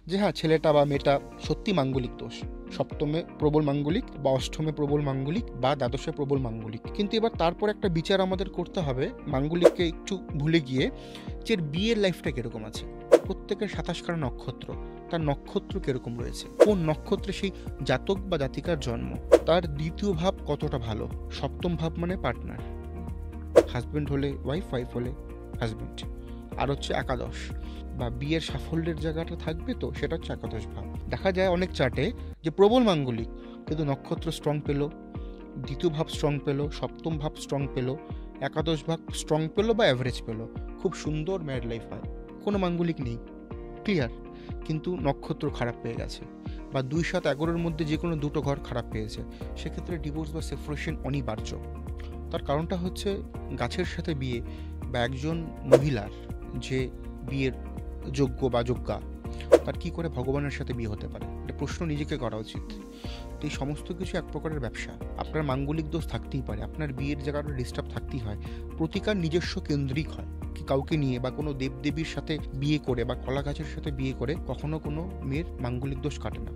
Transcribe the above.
যে হ্যাঁ, ছেলেটা বা মেয়েটা সত্যি মাঙ্গলিক দোষ, সপ্তমে প্রবল মাঙ্গলিক বা অষ্টমে প্রবল মাঙ্গলিক বা দ্বাদশে প্রবল মাঙ্গলিক। কিন্তু এবার তারপর একটা বিচার আমাদের করতে হবে মাঙ্গলিককে একটু ভুলে গিয়ে, যে এর বিয়ের লাইফটা কিরকম আছে। প্রত্যেকের 27 নক্ষত্র, তার নক্ষত্র কিরকম রয়েছে, কোন নক্ষত্রে সেই জাতক বা জাতিকার জন্ম, তার দ্বিতীয় ভাব কতটা ভালো। সপ্তম ভাব মানে পার্টনার, হাজব্যান্ড হলে ওয়াইফ, ওয়াইফ হলে হাজব্যান্ড। আর হচ্ছে একাদশ বা বিয়ের সাফল্যের জায়গাটা থাকবে, তো সেটা হচ্ছে একাদশ ভাব। দেখা যায় অনেক চার্টে যে প্রবল মাঙ্গলিক কিন্তু নক্ষত্র স্ট্রং পেলো, দ্বিতীয় ভাব স্ট্রং পেলো, সপ্তম ভাব স্ট্রং পেলো, একাদশ ভাব স্ট্রং পেলো বা অ্যাভারেজ পেলো, খুব সুন্দর ম্যারিড লাইফ হয়। কোনো মাঙ্গলিক নেই, ক্লিয়ার, কিন্তু নক্ষত্র খারাপ পেয়ে গেছে, বা 2-7-11-এর মধ্যে যে কোনো দুটো ঘর খারাপ পেয়েছে, সেক্ষেত্রে ডিভোর্স বা সেপারেশন অনিবার্য। তার কারণটা হচ্ছে গাছের সাথে বিয়ে, বা একজন মহিলার যে বিয়ের যোগ্য বা যোগ্যা, তার কি করে ভগবানের সাথে বিয়ে হতে পারে, এটা প্রশ্ন নিজেকে করা উচিত। তো এই সমস্ত কিছু এক প্রকারের ব্যবসা। আপনার মাঙ্গলিক দোষ থাকতেই পারে, আপনার বিয়ের জায়গাটা ডিস্টার্ব থাকতেই হয়, প্রতিকার নিজস্ব কেন্দ্রিক হয়। কি কাউকে নিয়ে বা কোনো দেবদেবীর সাথে বিয়ে করে বা কলা গাছের সাথে বিয়ে করে কখনো কোনো মেয়ের মাঙ্গলিক দোষ কাটে না।